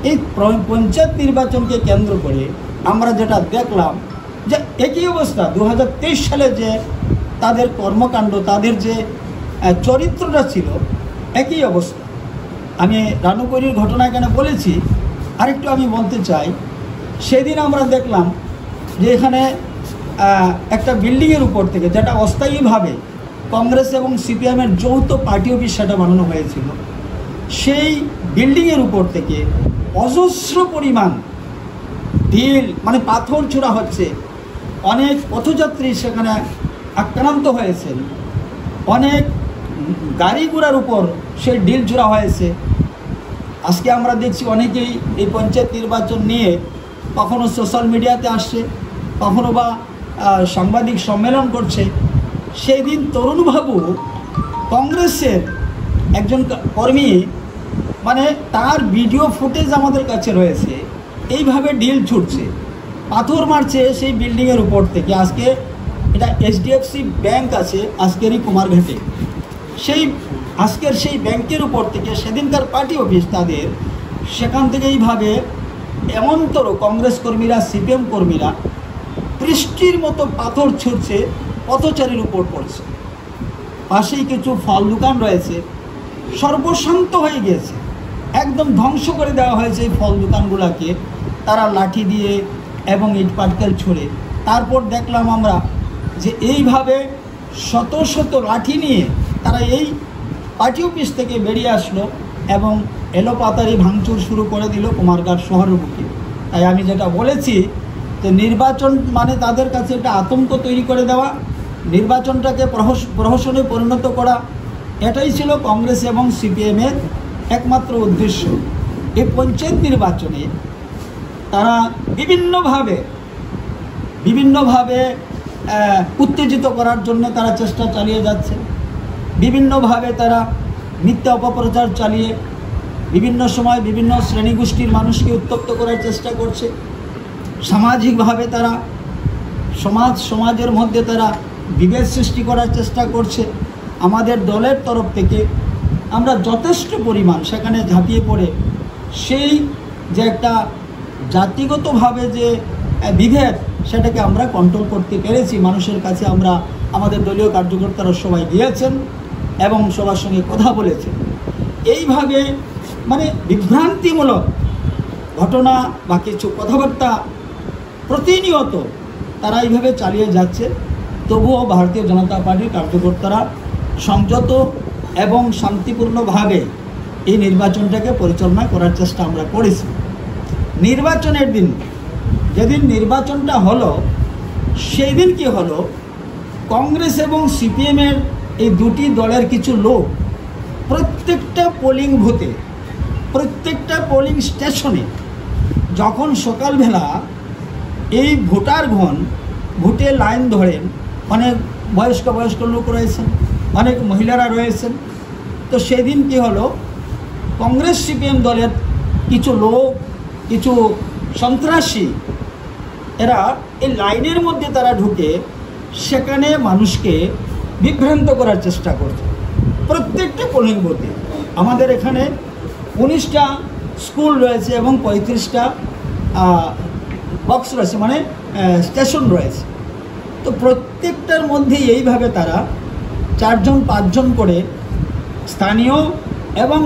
এই পঞ্চায়েত নির্বাচনকে কেন্দ্র করে আমরা যেটা দেখলাম যে একই অবস্থা 2023 সালে যে তাদের কর্মকাণ্ড, তাদের যে চরিত্রটা ছিল, একই অবস্থা। আমি রানুপুরীর ঘটনা এখানে বলেছি, আরেকটু আমি বলতে চাই। সেদিন আমরা দেখলাম যে এখানে একটা বিল্ডিংয়ের উপর থেকে, যেটা অস্থায়ীভাবে কংগ্রেস এবং সিপিএমের যৌথ পার্টি অফিস সেটা বানানো হয়েছিল, সেই বিল্ডিংয়ের উপর থেকে অজস্র পরিমাণ ঢিল মানে পাথর ছোড়া হচ্ছে। অনেক পথযাত্রী সেখানে আক্রান্ত হয়েছেন, অনেক গাড়ি ঘোড়ার উপর সেই ঢিল ছোড়া হয়েছে। আজকে আমরা দেখছি অনেকেই এই পঞ্চায়েত নির্বাচন নিয়ে কখনো সোশ্যাল মিডিয়াতে আসছে, কখনো বা সাংবাদিক সম্মেলন করছে। সেই দিন তরুণবাবু কংগ্রেসের একজন কর্মী, মানে তার ভিডিও ফুটেজ আমাদের কাছে রয়েছে, এইভাবে ঢিল ছুটছে, পাথর মারছে সেই বিল্ডিংয়ের উপর থেকে। আজকে এটা HDFC ব্যাংক আছে আজকেরই কুমারঘাটে, সেই ব্যাংকের উপর থেকে সেদিনকার পার্টি অফিস তাদের, সেখান থেকে এইভাবে এমনতর কংগ্রেস কর্মীরা, সিপিএম কর্মীরা বৃষ্টির মতো পাথর ছুটছে, পথচারীর উপর পড়ছে। পাশেই কিছু ফল দোকান রয়েছে, সর্বশান্ত হয়ে গিয়েছে, একদম ধ্বংস করে দেওয়া হয়েছে এই ফল দোকানগুলোকে তারা লাঠি দিয়ে এবং ইট পাটকেল ছুঁড়ে। তারপর দেখলাম আমরা যে এইভাবে শত শত লাঠি নিয়ে তারা এই পার্টি অফিস থেকে বেরিয়ে আসলো এবং এলোপাতারি ভাঙচুর শুরু করে দিল কুমারঘাট শহরের বুকে। তাই আমি যেটা বলেছি যে নির্বাচন মানে তাদের কাছে একটা আতঙ্ক তৈরি করে দেওয়া, নির্বাচনটাকে প্রহসনে পরিণত করা, এটাই ছিল কংগ্রেস এবং সিপিএমের একমাত্র উদ্দেশ্য। এই পঞ্চায়েত নির্বাচনে তারা বিভিন্নভাবে উত্তেজিত করার জন্য তারা চেষ্টা চালিয়ে যাচ্ছে, বিভিন্নভাবে তারা মিথ্যা অপপ্রচার চালিয়ে বিভিন্ন সময় বিভিন্ন শ্রেণীগোষ্ঠীর মানুষকে উত্তপ্ত করার চেষ্টা করছে। সামাজিকভাবে তারা সমাজের মধ্যে তারা বিভেদ সৃষ্টি করার চেষ্টা করছে। আমাদের দলের তরফ থেকে আমরা যথেষ্ট পরিমাণ সেখানে ঝাঁপিয়ে পড়ে সেই যে একটা জাতিগতভাবে যে বিভেদ, সেটাকে আমরা কন্ট্রোল করতে পেরেছি। মানুষের কাছে আমরা, আমাদের দলীয় কার্যকর্তারা সবাই গিয়েছেন এবং সবার সঙ্গে কথা বলেছেন। এইভাবে মানে বিভ্রান্তিমূলক ঘটনা বা কিছু কথাবার্তা প্রতিনিয়ত তারা এইভাবে চালিয়ে যাচ্ছে। তবুও ভারতীয় জনতা পার্টির কার্যকর্তারা সংযত এবং শান্তিপূর্ণভাবে এই নির্বাচনটাকে পরিচালনা করার চেষ্টা আমরা করেছি। নির্বাচনের দিন, যেদিন নির্বাচনটা হলো, সেই দিন কি হলো, কংগ্রেস এবং সিপিএমের এই দুটি দলের কিছু লোক প্রত্যেকটা পোলিং বুথে, প্রত্যেকটা পোলিং স্টেশনে যখন সকালবেলা এই ভোটারগণ ভোটে লাইন ধরেন, অনেক বয়স্ক লোক রয়েছেন, অনেক মহিলারা রয়েছেন, তো সেদিন কি হলো, কংগ্রেস সিপিএম দলের কিছু লোক, কিছু সন্ত্রাসী, এরা এই লাইনের মধ্যে তারা ঢুকে সেখানে মানুষকে বিভ্রান্ত করার চেষ্টা করছে। প্রত্যেকটা পোলিং বুথে আমাদের এখানে 19টা স্কুল রয়েছে এবং 35টা বক্স রয়েছে, মানে স্টেশন রয়েছে। তো প্রত্যেকটার মধ্যে এইভাবে তারা 4-5 জন করে স্থানীয় এবং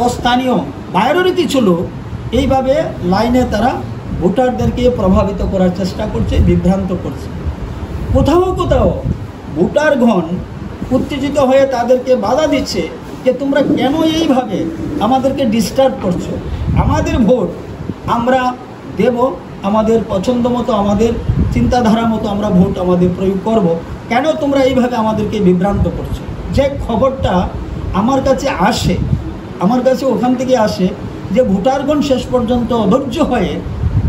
অস্থানীয় বাইরেরই কিছু লোক এইভাবে লাইনে তারা ভোটারদেরকে প্রভাবিত করার চেষ্টা করছে, বিভ্রান্ত করছে। কোথাও কোথাও ভোটারগণ উত্তেজিত হয়ে তাদেরকে বাধা দিচ্ছে যে তোমরা কেন এইভাবে আমাদেরকে ডিস্টার্ব করছো, আমাদের ভোট আমরা দেব, আমাদের পছন্দ মতো, আমাদের চিন্তাধারা মতো আমরা ভোট আমাদের প্রয়োগ করব, কেন তোমরা এইভাবে আমাদেরকে বিভ্রান্ত করছো। যে খবরটা আমার কাছে আসে, আমার কাছে ওখান থেকে আসে যে ভোটারগণ শেষ পর্যন্ত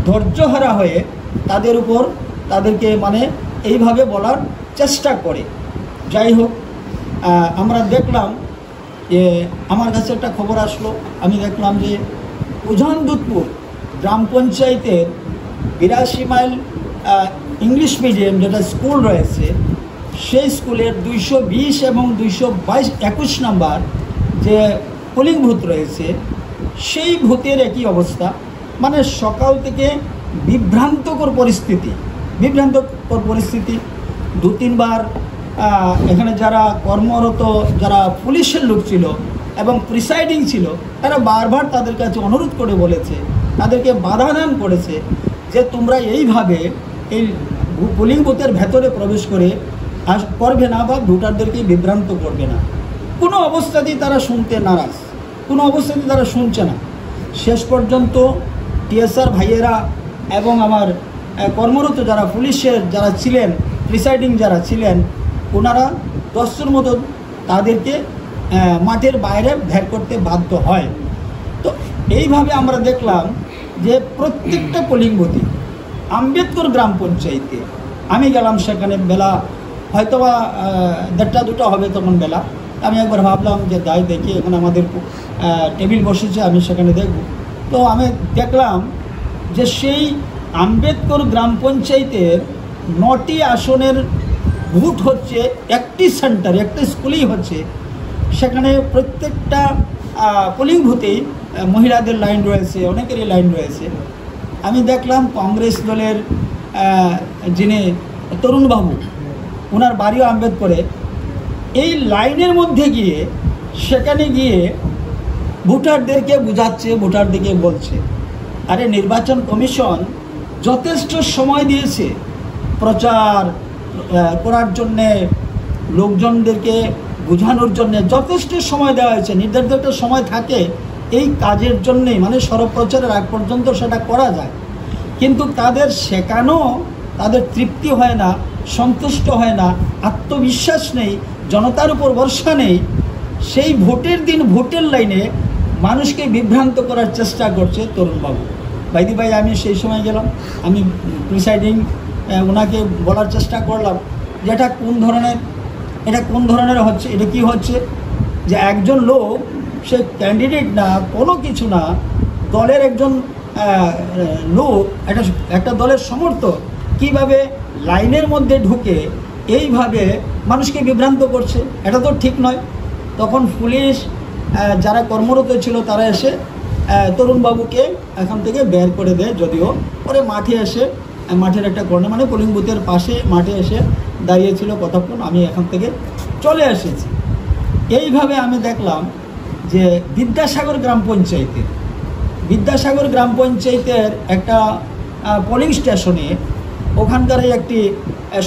ধৈর্যহারা হয়ে তাদের উপর তাদেরকে মানে এইভাবে বলার চেষ্টা করে। যাই হোক, আমরা দেখলাম যে আমার কাছে একটা খবর আসলো, আমি দেখলাম যে উজানদুধপুর গ্রাম পঞ্চায়েতের 82 মাইল ইংলিশ মিডিয়াম যেটা স্কুল রয়েছে, সেই স্কুলের 220 এবং 221 নম্বর যে পোলিং বুথ রয়েছে, সেই ভোটের একই অবস্থা, মানে সকাল থেকে বিভ্রান্তকর পরিস্থিতি। 2-3 বার এখানে যারা কর্মরত, যারা পুলিশের লোক ছিল এবং প্রিসাইডিং ছিল, তারা বারবার তাদের কাছে অনুরোধ করে বলেছে, তাদেরকে বাধা দান করেছে যে তোমরা এইভাবে এই পোলিং বুথের ভেতরে প্রবেশ করবে না বা ভোটারদেরকে বিভ্রান্ত করবে না। কোনো অবস্থাতেই তারা শুনতে নারাজ, কোনো অবস্থাতেই তারা শুনছে না। শেষ পর্যন্ত টিএসআর ভাইয়েরা এবং আমার কর্মরত যারা পুলিশের যারা ছিলেন, প্রিসাইডিং যারা ছিলেন, ওনারা 10জন মতো তাদেরকে মাঠের বাইরে বের করতে বাধ্য হয়। তো এইভাবে আমরা দেখলাম যে প্রত্যেকটা পোলিং বুথে, আম্বেদকর গ্রাম পঞ্চায়েতে আমি গেলাম, সেখানে বেলা হয়তোবা 1:30-2টা হবে তখন বেলা। আমি একবার ভাবলাম যে যাই দেখি, এখানে আমাদের টেবিল বসেছে, আমি সেখানে দেখব। তো আমি দেখলাম যে সেই আম্বেদকর গ্রাম পঞ্চায়েতের 9টি আসনের ভোট হচ্ছে একটি সেন্টার, একটা স্কুলেই হচ্ছে। সেখানে প্রত্যেকটা পোলিং বুথেই মহিলাদের লাইন রয়েছে, অনেকেরই লাইন রয়েছে। আমি দেখলাম কংগ্রেস দলের যিনি তরুণবাবু, ওনার বাড়িও আম্বেদকরে, এই লাইনের মধ্যে গিয়ে সেখানে গিয়ে ভোটারদেরকে বুঝাচ্ছে, ভোটারদেরকে বলছে, আরে নির্বাচন কমিশন যথেষ্ট সময় দিয়েছে প্রচার করার জন্যে, লোকজনদেরকে বোঝানোর জন্যে যথেষ্ট সময় দেওয়া হয়েছে। নির্ধারিত একটা সময় থাকে এই কাজের জন্যেই, মানে সরপ্রচারের আগ পর্যন্ত সেটা করা যায়, কিন্তু তাদের শেখানো, তাদের তৃপ্তি হয় না, সন্তুষ্ট হয় না, আত্মবিশ্বাস নেই, জনতার উপর ভরসা নেই। সেই ভোটের দিন ভোটের লাইনে মানুষকে বিভ্রান্ত করার চেষ্টা করছে তরুণবাবু। ভাইদি ভাই, আমি সেই সময় গেলাম, আমি প্রিসাইডিং ওনাকে বলার চেষ্টা করলাম যে এটা কোন ধরনের হচ্ছে, এটা কি হচ্ছে যে একজন লোক, সে ক্যান্ডিডেট না, কোনো কিছু না, দলের একজন লোক, একটা দলের সমর্থক, কিভাবে লাইনের মধ্যে ঢুকে এইভাবে মানুষকে বিভ্রান্ত করছে, এটা তো ঠিক নয়। তখন পুলিশ যারা কর্মরত ছিল তারা এসে তরুণবাবুকে এখান থেকে বের করে দেয়, যদিও পরে মাঠে এসে, মাঠের একটা কর্নার, মানে পোলিং বুথের পাশে মাঠে এসে দাঁড়িয়েছিল কতক্ষণ, আমি এখান থেকে চলে এসেছি। এইভাবে আমি দেখলাম যে বিদ্যাসাগর গ্রাম পঞ্চায়েতের একটা পোলিং স্টেশনে ওখানকার একটি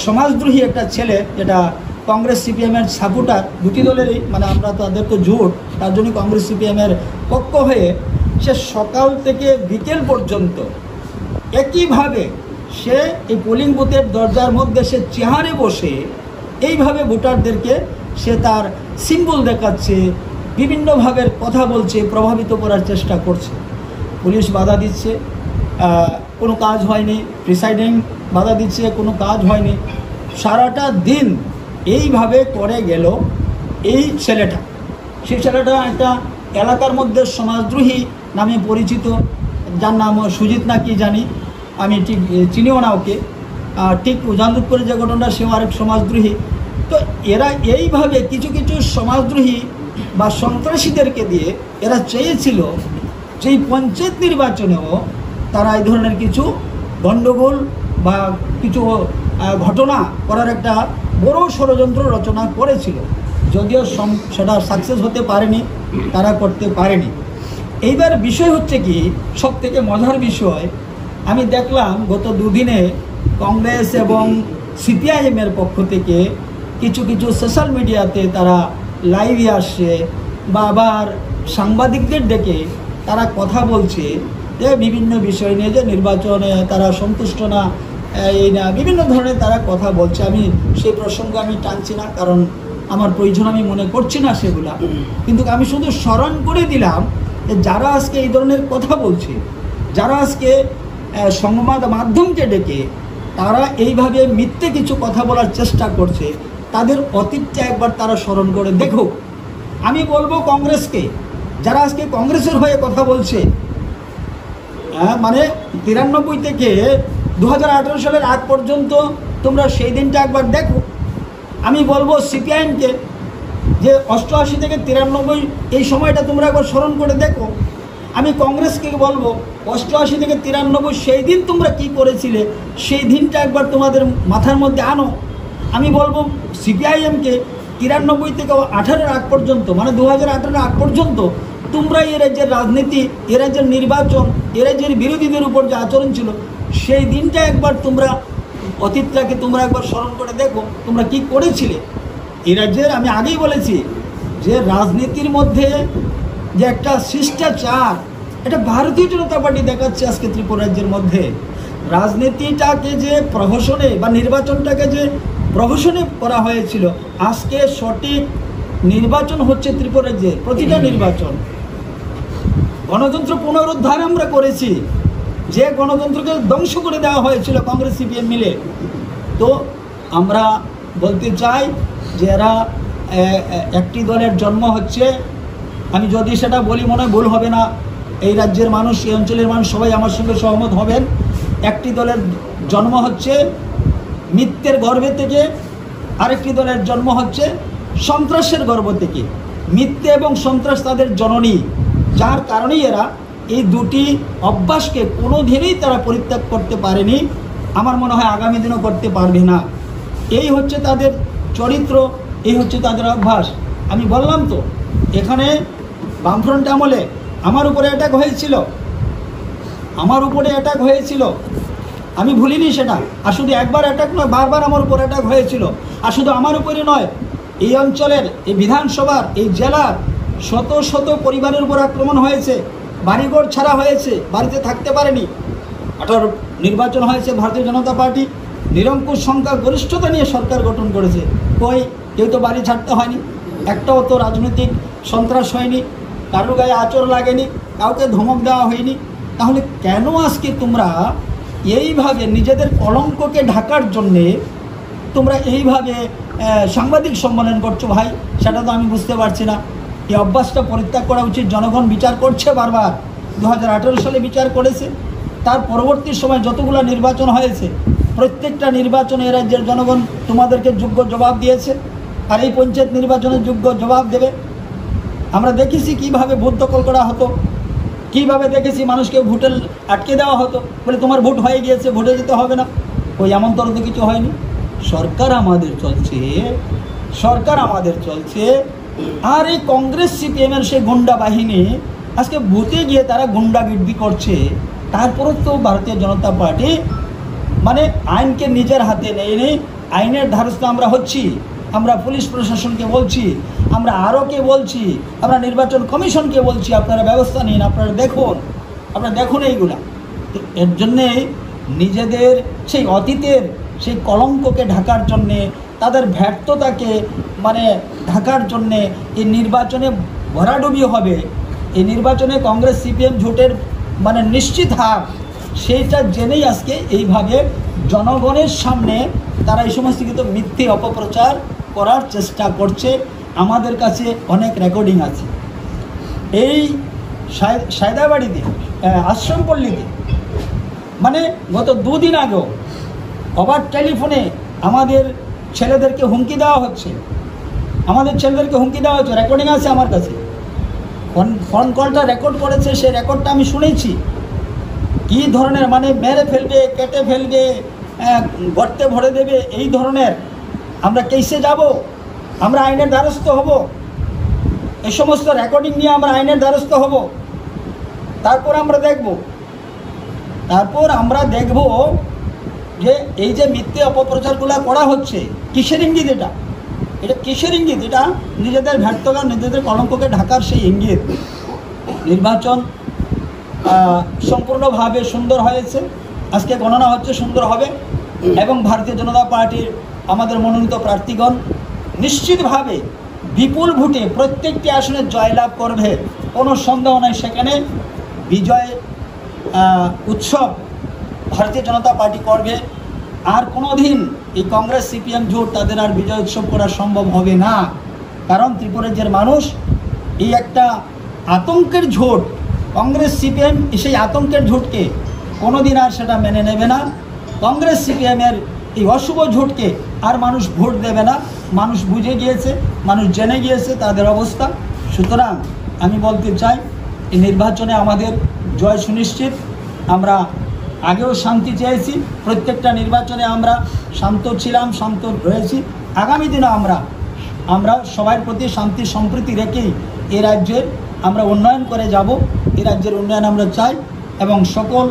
সমাজদ্রোহী একটা ছেলে, যেটা কংগ্রেস সিপিএমের সাপোর্টার, দুটি দলেরই, মানে আমরা তাদের তো জোট, তার জন্য কংগ্রেস সিপিএমের পক্ষ হয়ে সে সকাল থেকে বিকেল পর্যন্ত একইভাবে সে এই পোলিং বুথের দরজার মধ্যে সে চেয়ারে বসে এইভাবে ভোটারদেরকে সে তার সিম্বল দেখাচ্ছে, বিভিন্নভাবে কথা বলছে, প্রভাবিত করার চেষ্টা করছে। পুলিশ বাধা দিচ্ছে, কোনো কাজ হয়নি, প্রিসাইডিং বাধা দিচ্ছে, কোনো কাজ হয়নি। সারাটা দিন এইভাবে করে গেল এই ছেলেটা। সেই ছেলেটা একটা এলাকার মধ্যে সমাজদ্রোহী নামে পরিচিত, যার নাম সুজিত না কি জানি, আমি ঠিক চিনিও না ওকে, ঠিক উজানপুরে যে ঘটনাটা, সেও আরেক সমাজদ্রোহী। তো এরা এইভাবে কিছু সমাজদ্রোহী বা সন্ত্রাসীদেরকে দিয়ে এরা চেয়েছিল যে এই পঞ্চায়েত নির্বাচনেও তারা এই ধরনের কিছু গণ্ডগোল বা কিছু ঘটনা করার একটা বড় ষড়যন্ত্র রচনা করেছিল, যদিও সেটা সাকসেস হতে পারেনি, তারা করতে পারেনি। এইবার বিষয় হচ্ছে কি, সব থেকে মজার বিষয়, আমি দেখলাম গত দুদিনে কংগ্রেস এবং সিপিআইএমের পক্ষ থেকে কিছু সোশ্যাল মিডিয়াতে তারা লাইভে আসছে বা আবার সাংবাদিকদের ডেকে তারা কথা বলছে যে বিভিন্ন বিষয় নিয়ে, যে নির্বাচনে তারা সন্তুষ্ট না, এই না, বিভিন্ন ধরনের তারা কথা বলছে। আমি সেই প্রসঙ্গ আমি টানছি না, কারণ আমার প্রয়োজন আমি মনে করছি না সেগুলা, কিন্তু আমি শুধু স্মরণ করে দিলাম যে যারা আজকে এই ধরনের কথা বলছে, যারা আজকে সংবাদ মাধ্যমকে ডেকে তারা এইভাবে মিথ্যে কিছু কথা বলার চেষ্টা করছে, তাদের অতীতটা একবার তারা স্মরণ করে দেখো। আমি বলবো কংগ্রেসকে, যারা আজকে কংগ্রেসের হয়ে কথা বলছে, মানে 93 থেকে 2018 সালের আগ পর্যন্ত তোমরা সেই দিনটা একবার দেখো। আমি বলবো সিপিআইএমকে যে 88 থেকে 93 এই সময়টা তোমরা একবার স্মরণ করে দেখো। আমি কংগ্রেসকে বলবো 88 থেকে 93 সেই দিন তোমরা কি করেছিলে সেই দিনটা একবার তোমাদের মাথার মধ্যে আনো। আমি বলবো সিপিআইএমকে 93 থেকে 18-এর আগ পর্যন্ত, মানে 2018-এর আগ পর্যন্ত তোমরা এ রাজ্যের রাজনীতি, এ রাজ্যের নির্বাচন, এ রাজ্যের বিরোধীদের উপর যে আচরণ ছিল সেই দিনটা একবার তোমরা অতীতটাকে তোমরা একবার স্মরণ করে দেখো তোমরা কি করেছিলে এ রাজ্যের। আমি আগেই বলেছি যে রাজনীতির মধ্যে যে একটা শিষ্টাচার, এটা ভারতীয় জনতা পার্টি দেখাচ্ছে আজকে ত্রিপুরা রাজ্যের মধ্যে। রাজনীতিটাকে যে প্রহসনে বা নির্বাচনটাকে যে প্রহসনে করা হয়েছিল, আজকে সঠিক নির্বাচন হচ্ছে ত্রিপুরা রাজ্যে। প্রতিটা নির্বাচন গণতন্ত্র পুনরুদ্ধার আমরা করেছি, যে গণতন্ত্রকে ধ্বংস করে দেওয়া হয়েছিল কংগ্রেস সিপিএম মিলে। তো আমরা বলতে চাই যে এরা একটি দলের জন্ম হচ্ছে, আমি যদি সেটা বলি মনে হয় ভুল হবে না, এই রাজ্যের মানুষ, এই অঞ্চলের মানুষ সবাই আমার সঙ্গে সহমত হবেন। একটি দলের জন্ম হচ্ছে মিথ্যের গর্ভে থেকে, আরেকটি দলের জন্ম হচ্ছে সন্ত্রাসের গর্ভ থেকে। মিথ্যে এবং সন্ত্রাস তাদের জননী, যার কারণেই এরা এই দুটি অভ্যাসকে কোনো দিনই তারা পরিত্যাগ করতে পারেনি, আমার মনে হয় আগামী দিনও করতে পারবে না। এই হচ্ছে তাদের চরিত্র, এই হচ্ছে তাদের অভ্যাস। আমি বললাম তো এখানে বামফ্রন্ট আমলে আমার উপরে অ্যাটাক হয়েছিল, আমি ভুলিনি সেটা। আর শুধু একবার অ্যাটাক নয়, বারবার আমার উপর অ্যাটাক হয়েছিল। আর শুধু আমার উপরে নয়, এই অঞ্চলের, এই বিধানসভার, এই জেলার শত শত পরিবারের উপর আক্রমণ হয়েছে, বাড়িঘর ছাড়া হয়েছে, বাড়িতে থাকতে পারেনি। 18 নির্বাচন হয়েছে, ভারতীয় জনতা পার্টি নিরঙ্কুশ সংখ্যা গরিষ্ঠতা নিয়ে সরকার গঠন করেছে। কই কেউ তো বাড়ি ছাড়তে হয়নি, একটাও তো রাজনৈতিক সন্ত্রাস হয়নি, কারোর গায়ে আঁচড় লাগেনি, কাউকে ধমক দেওয়া হয়নি। তাহলে কেন আজকে তোমরা এইভাবে নিজেদের কলঙ্ককে ঢাকার জন্যে তোমরা এইভাবে সাংবাদিক সম্মেলন করছো ভাই? সেটা তো আমি বুঝতে পারছি না। এই অভ্যাসটা পরিত্যাগ করা উচিত। জনগণ বিচার করছে, বারবার 2018 সালে বিচার করেছে। তার পরবর্তী সময় যতগুলো নির্বাচন হয়েছে, প্রত্যেকটা নির্বাচনে এ রাজ্যের জনগণ তোমাদেরকে যোগ্য জবাব দিয়েছে, আর এই পঞ্চায়েত নির্বাচনের যোগ্য জবাব দেবে। আমরা দেখেছি কিভাবে ভোট দখল করা হতো, কিভাবে দেখেছি মানুষকে ভোটে আটকে দেওয়া হতো, বলে তোমার ভোট হয়ে গিয়েছে, ভোটে যেতে হবে না। ওই এমন তরফ তো কিছু হয়নি। সরকার আমাদের চলছে, আর এই কংগ্রেস সিপিএমের সেই গুন্ডা বাহিনী আজকে বুথে গিয়ে তারা গুন্ডাগির্দি করছে। তারপরে তো ভারতীয় জনতা পার্টি মানে আইনকে নিজের হাতে নেই, আইনের ধারস্থ আমরা হচ্ছি। আমরা পুলিশ প্রশাসনকে বলছি, আমরা আরওকে বলছি, আমরা নির্বাচন কমিশনকে বলছি, আপনারা ব্যবস্থা নিন, আপনারা দেখুন এইগুলা। তো এর জন্যে নিজেদের সেই অতীতের সেই কলঙ্ককে ঢাকার জন্যে, তাদের ব্যর্থতাকে মানে ঢাকার জন্যে এই নির্বাচনে ভরাডুবি হবে। এই নির্বাচনে কংগ্রেস সিপিএম জোটের মানে নিশ্চিত হার, সেইটা জেনেই আজকে এইভাবে জনগণের সামনে তারা এই সমস্ত কিন্তু মিথ্যে অপপ্রচার করার চেষ্টা করছে। আমাদের কাছে অনেক রেকর্ডিং আছে। এই সায়দাবাড়িতে, আশ্রমপল্লীতে, মানে গত 2 দিন আগেও ওভার টেলিফোনে আমাদের ছেলেদেরকে হুমকি দেওয়া হচ্ছে, রেকর্ডিং আছে আমার কাছে। ফোন কলটা রেকর্ড করেছে, সেই রেকর্ডটা আমি শুনেছি। কী ধরনের মানে মেরে ফেলবে, কেটে ফেলবে, গর্তে ভরে দেবে, এই ধরনের। আমরা কেসে যাব, আমরা আইনের দ্বারস্থ হব, এই সমস্ত রেকর্ডিং নিয়ে আমরা আইনের দ্বারস্থ হব। তারপর দেখব যে এই যে মিথ্যে অপপ্রচারগুলো করা হচ্ছে কিসের ইঙ্গিত, এটা কিসের ইঙ্গিত? এটা নিজেদের ব্যর্থতা, নিজেদের কলঙ্ককে ঢাকার সেই ইঙ্গিত। নির্বাচন সম্পূর্ণভাবে সুন্দর হয়েছে, আজকে গণনা হচ্ছে, সুন্দর হবে, এবং ভারতীয় জনতা পার্টির আমাদের মনোনীত প্রার্থীগণ নিশ্চিতভাবে বিপুল ভোটে প্রত্যেকটি আসনে জয়লাভ করবে, কোনো সন্দেহ নাই। সেখানে বিজয় উৎসব ভারতীয় জনতা পার্টি করবে। আর কোনো দিন এই কংগ্রেস সিপিএম জোট তাদের আর বিজয় উৎসব করা সম্ভব হবে না। কারণ ত্রিপুরা রাজ্যের মানুষ এই একটা আতঙ্কের ঝোট, কংগ্রেস সিপিএম সেই আতঙ্কের ঝোটকে কোনো দিন আর সেটা মেনে নেবে না। কংগ্রেস সিপিএমের এই অশুভ ঝোটকে আর মানুষ ভোট দেবে না। মানুষ বুঝে গিয়েছে, মানুষ জেনে গিয়েছে তাদের অবস্থা। সুতরাং আমি বলতে চাই এই নির্বাচনে আমাদের জয় সুনিশ্চিত। আমরা আগেও শান্তি চেয়েছি, প্রত্যেকটা নির্বাচনে আমরা শান্ত ছিলাম, শান্ত রয়েছি। আগামী দিনে আমরা সবার প্রতি শান্তি সম্প্রীতি রেখেই এই রাজ্যের আমরা উন্নয়ন করে যাব। এই রাজ্যের উন্নয়ন আমরা চাই এবং সকল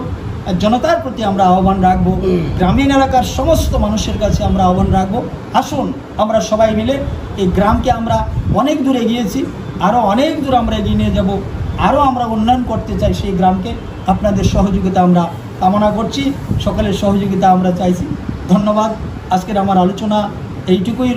জনতার প্রতি আমরা আহ্বান রাখবো, গ্রামীণ এলাকার সমস্ত মানুষের কাছে আমরা আহ্বান রাখবো, আসুন আমরা সবাই মিলে এই গ্রামকে আমরা অনেক দূর এগিয়েছি, আরও অনেক দূর আমরা এগিয়ে নিয়ে যাব, আরও আমরা উন্নয়ন করতে চাই সেই গ্রামকে। আপনাদের সহযোগিতা আমরা কামনা করছি, সকলের সহযোগিতা আমরা চাইছি। ধন্যবাদ। আজকের আমার আলোচনা এইটুকুই।